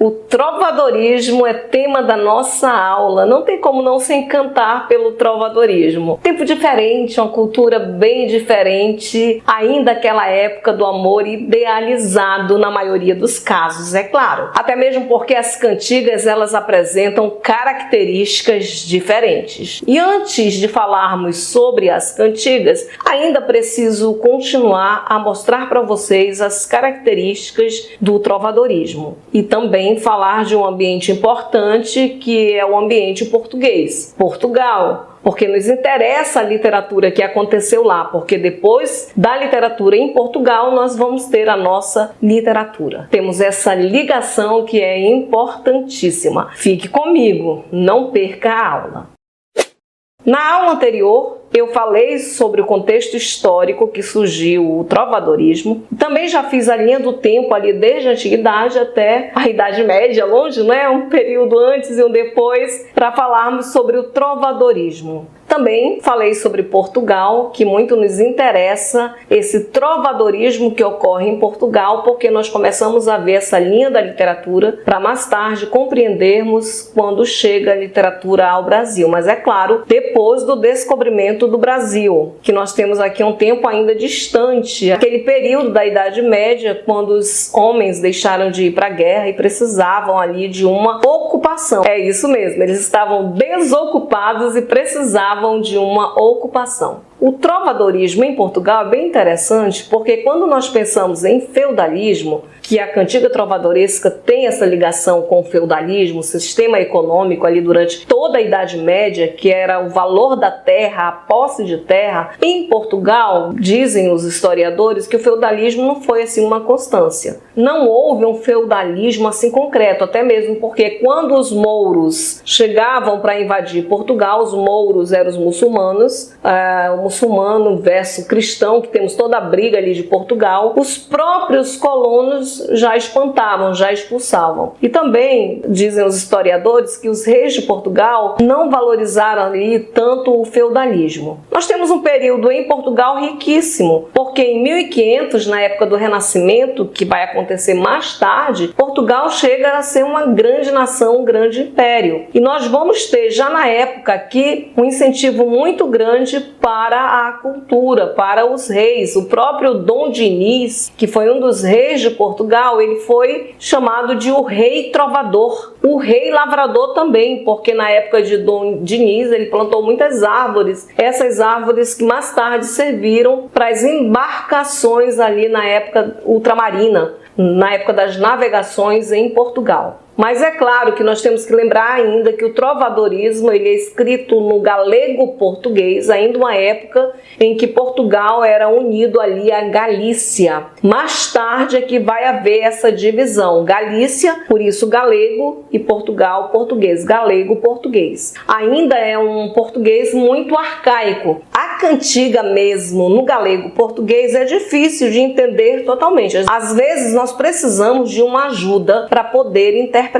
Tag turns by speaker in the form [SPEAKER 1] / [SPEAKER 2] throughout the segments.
[SPEAKER 1] O trovadorismo é tema da nossa aula, não tem como não se encantar pelo trovadorismo. Tempo diferente, uma cultura bem diferente, ainda aquela época do amor idealizado na maioria dos casos, é claro. Até mesmo porque as cantigas, elas apresentam características diferentes. E antes de falarmos sobre as cantigas, ainda preciso continuar a mostrar para vocês as características do trovadorismo. E também falar de um ambiente importante que é o ambiente português. Portugal, porque nos interessa a literatura que aconteceu lá, porque depois da literatura em Portugal nós vamos ter a nossa literatura. Temos essa ligação que é importantíssima. Fique comigo, não perca a aula. Na aula anterior, eu falei sobre o contexto histórico que surgiu o trovadorismo. Também já fiz a linha do tempo ali desde a Antiguidade até a Idade Média, longe, né? Um período antes e um depois, para falarmos sobre o trovadorismo. Também falei sobre Portugal, que muito nos interessa esse trovadorismo que ocorre em Portugal, porque nós começamos a ver essa linha da literatura para mais tarde compreendermos quando chega a literatura ao Brasil. Mas é claro, depois do descobrimento do Brasil, que nós temos aqui um tempo ainda distante, aquele período da Idade Média, quando os homens deixaram de ir para a guerra e precisavam ali de uma ocupação. É isso mesmo, eles estavam desocupados e precisavam de uma ocupação. O trovadorismo em Portugal é bem interessante porque quando nós pensamos em feudalismo, que a cantiga trovadoresca tem essa ligação com o feudalismo, o sistema econômico ali durante toda a Idade Média, que era o valor da terra, a posse de terra, em Portugal, dizem os historiadores que o feudalismo não foi assim uma constância. Não houve um feudalismo assim concreto, até mesmo porque quando os mouros chegavam para invadir Portugal, os mouros eram os muçulmanos, o muçulmano versus cristão, que temos toda a briga ali de Portugal, os próprios colonos já espantavam, já expulsavam. E também dizem os historiadores que os reis de Portugal não valorizaram ali tanto o feudalismo. Nós temos um período em Portugal riquíssimo, porque em 1500, na época do Renascimento, que vai acontecer mais tarde, Portugal chega a ser uma grande nação, um grande império. E nós vamos ter já na época aqui um incentivo muito grande para a cultura, para os reis. O próprio Dom Dinis, que foi um dos reis de Portugal, ele foi chamado de o rei trovador. O rei lavrador também, porque na época de Dom Dinis ele plantou muitas árvores. Essas árvores que mais tarde serviram para as embarcações ali na época ultramarina, na época das navegações em Portugal. Mas é claro que nós temos que lembrar ainda que o trovadorismo ele é escrito no galego-português, ainda uma época em que Portugal era unido ali à Galícia. Mais tarde é que vai haver essa divisão. Galícia, por isso galego, e Portugal, português. Galego-português. Ainda é um português muito arcaico. A cantiga mesmo no galego-português é difícil de entender totalmente. Às vezes nós precisamos de uma ajuda para poder interpretar,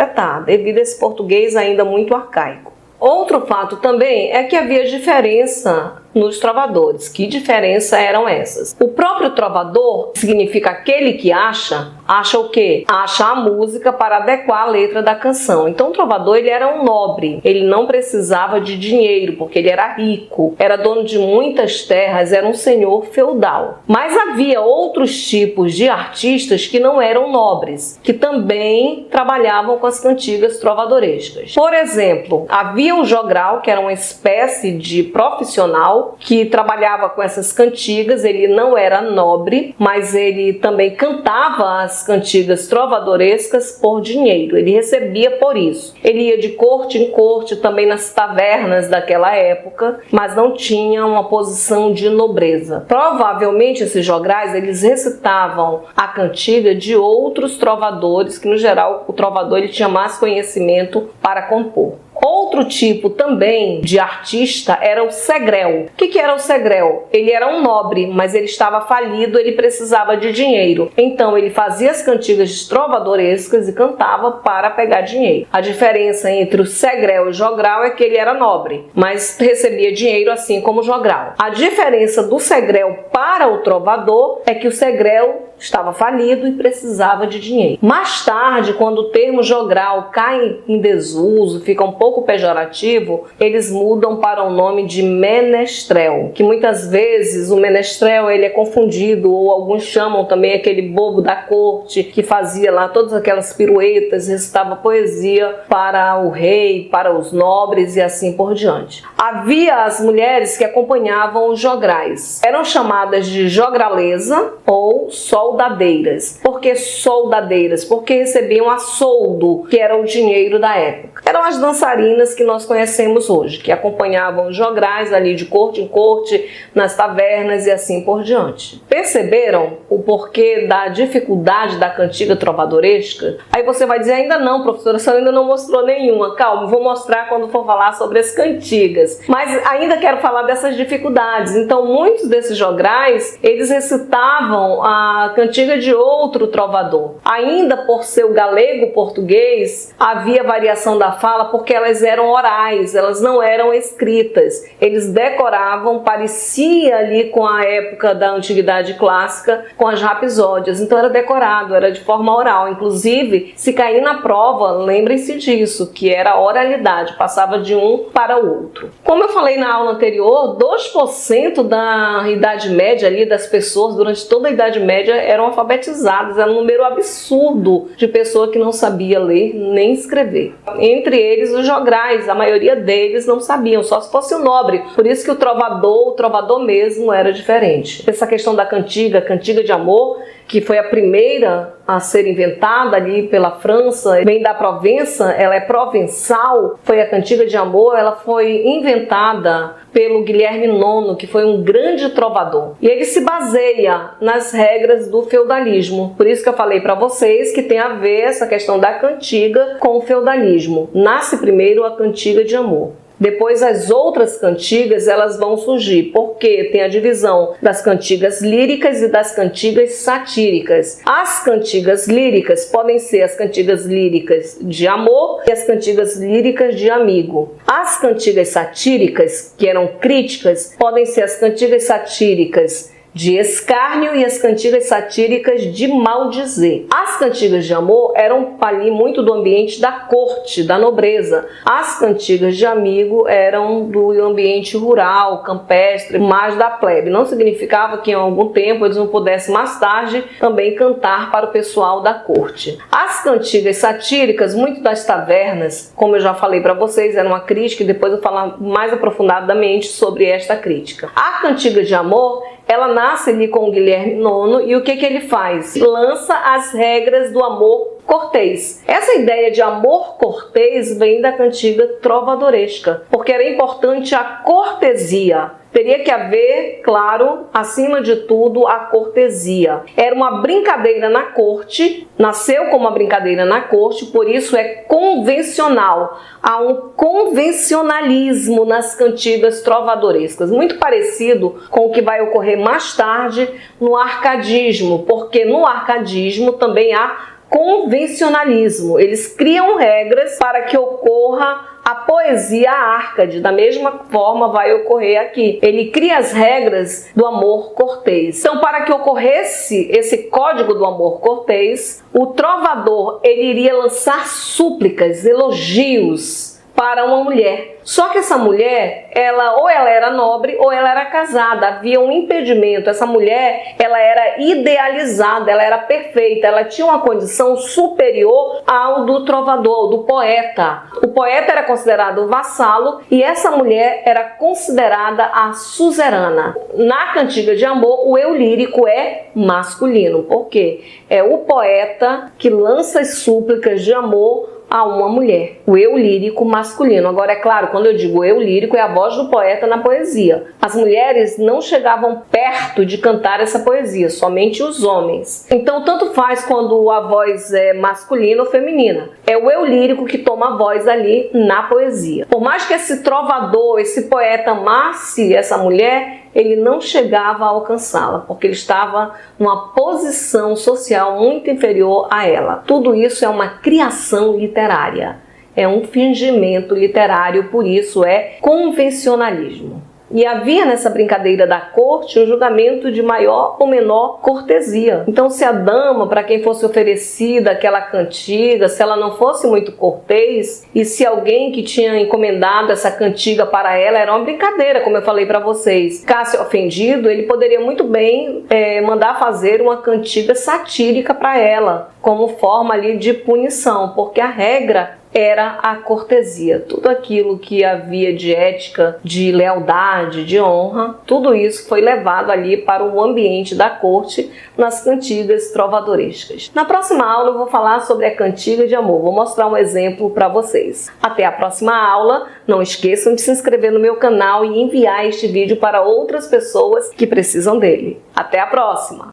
[SPEAKER 1] devido a esse português ainda muito arcaico. Outro fato também é que havia diferença nos trovadores. Que diferença eram essas? O próprio trovador significa aquele que acha o quê? Acha a música para adequar a letra da canção. Então o trovador ele era um nobre, ele não precisava de dinheiro porque ele era rico, era dono de muitas terras, era um senhor feudal. Mas havia outros tipos de artistas que não eram nobres, que também trabalhavam com as cantigas trovadorescas. Por exemplo, havia o jogral, que era uma espécie de profissional que trabalhava com essas cantigas. Ele não era nobre, mas ele também cantava as cantigas trovadorescas por dinheiro, ele recebia por isso. Ele ia de corte em corte, também nas tavernas daquela época, mas não tinha uma posição de nobreza. Provavelmente esses jograis, eles recitavam a cantiga de outros trovadores, que no geral o trovador ele tinha mais conhecimento para compor. Outro tipo também de artista era o segrel. O que era o segrel? Ele era um nobre, mas ele estava falido, ele precisava de dinheiro. Então ele fazia as cantigas trovadorescas e cantava para pegar dinheiro. A diferença entre o segrel e o jogral é que ele era nobre, mas recebia dinheiro assim como o jogral. A diferença do segrel para o trovador é que o segrel estava falido e precisava de dinheiro. Mais tarde, quando o termo jogral cai em desuso, fica um pouco pejorativo, eles mudam para o nome de menestrel, que muitas vezes o menestrel ele é confundido, ou alguns chamam também aquele bobo da corte que fazia lá todas aquelas piruetas, recitava poesia para o rei, para os nobres e assim por diante. Havia as mulheres que acompanhavam os jograis. Eram chamadas de jograleza ou soldadeiras. Por que soldadeiras? Porque recebiam a soldo, que era o dinheiro da época. Eram as dançarinas que nós conhecemos hoje, que acompanhavam os jograis ali de corte em corte, nas tavernas e assim por diante. Perceberam o porquê da dificuldade da cantiga trovadoresca? Aí você vai dizer, ainda não, professora, a senhora ainda não mostrou nenhuma. Calma, vou mostrar quando for falar sobre as cantigas. Mas ainda quero falar dessas dificuldades. Então, muitos desses jograis, eles recitavam a cantiga de outro trovador. Ainda por ser o galego-português, havia variação da fala porque elas eram orais, elas não eram escritas. Eles decoravam, parecia ali com a época da antiguidade clássica, com as rapsódias. Então era decorado, era de forma oral. Inclusive, se cair na prova, lembrem-se disso, que era oralidade, passava de um para o outro. Como eu falei na aula anterior, 2% da Idade Média ali, das pessoas, durante toda a Idade Média, eram alfabetizadas. Era um número absurdo de pessoa que não sabia ler nem escrever. Entre eles, os jograis, a maioria deles não sabiam, só se fosse o nobre. Por isso que o trovador mesmo era diferente. Essa questão da cantiga de amor, que foi a primeira a ser inventada ali pela França, vem da Provença, ela é provençal, foi a cantiga de amor, ela foi inventada pelo Guilherme IX, que foi um grande trovador. E ele se baseia nas regras do feudalismo. Por isso que eu falei para vocês que tem a ver essa questão da cantiga com o feudalismo. Nasce primeiro a cantiga de amor. Depois as outras cantigas elas vão surgir, porque tem a divisão das cantigas líricas e das cantigas satíricas. As cantigas líricas podem ser as cantigas líricas de amor e as cantigas líricas de amigo. As cantigas satíricas, que eram críticas, podem ser as cantigas satíricas de escárnio e as cantigas satíricas de maldizer. As cantigas de amor eram ali muito do ambiente da corte, da nobreza. As cantigas de amigo eram do ambiente rural, campestre, mais da plebe. Não significava que em algum tempo eles não pudessem mais tarde também cantar para o pessoal da corte. As cantigas satíricas, muito das tavernas, como eu já falei para vocês, era uma crítica e depois eu vou falar mais aprofundadamente sobre esta crítica. A cantiga de amor, ela nasce ali com o Guilherme IX e o que ele faz? Lança as regras do amor cortês. Essa ideia de amor cortês vem da cantiga trovadoresca, porque era importante a cortesia. Teria que haver, claro, acima de tudo, a cortesia. Era uma brincadeira na corte, nasceu como uma brincadeira na corte, por isso é convencional. Há um convencionalismo nas cantigas trovadorescas, muito parecido com o que vai ocorrer mais tarde no arcadismo, porque no arcadismo também há convencionalismo. Eles criam regras para que ocorra a poesia árcade. Da mesma forma vai ocorrer aqui. Ele cria as regras do amor cortês. Então, para que ocorresse esse código do amor cortês, o trovador ele iria lançar súplicas, elogios para uma mulher. Só que essa mulher, ela era nobre ou ela era casada. Havia um impedimento. Essa mulher, ela era idealizada, ela era perfeita, ela tinha uma condição superior ao do trovador, do poeta. O poeta era considerado o vassalo e essa mulher era considerada a suzerana. Na cantiga de amor, o eu lírico é masculino, porque é o poeta que lança as súplicas de amor a uma mulher, o eu lírico masculino. Agora, é claro, quando eu digo eu lírico, é a voz do poeta na poesia. As mulheres não chegavam perto de cantar essa poesia, somente os homens. Então, tanto faz quando a voz é masculina ou feminina. É o eu lírico que toma a voz ali na poesia. Por mais que esse trovador, esse poeta amasse essa mulher, ele não chegava a alcançá-la, porque ele estava numa posição social muito inferior a ela. Tudo isso é uma criação literária, é um fingimento literário, por isso é convencionalismo. E havia nessa brincadeira da corte um julgamento de maior ou menor cortesia. Então, se a dama, para quem fosse oferecida aquela cantiga, se ela não fosse muito cortês, e se alguém que tinha encomendado essa cantiga para ela, era uma brincadeira, como eu falei para vocês, ficasse ofendido, ele poderia muito bem mandar fazer uma cantiga satírica para ela, como forma ali de punição, porque a regra era a cortesia. Tudo aquilo que havia de ética, de lealdade, de honra, tudo isso foi levado ali para o ambiente da corte nas cantigas trovadorescas. Na próxima aula eu vou falar sobre a cantiga de amor. Vou mostrar um exemplo para vocês. Até a próxima aula. Não esqueçam de se inscrever no meu canal e enviar este vídeo para outras pessoas que precisam dele. Até a próxima!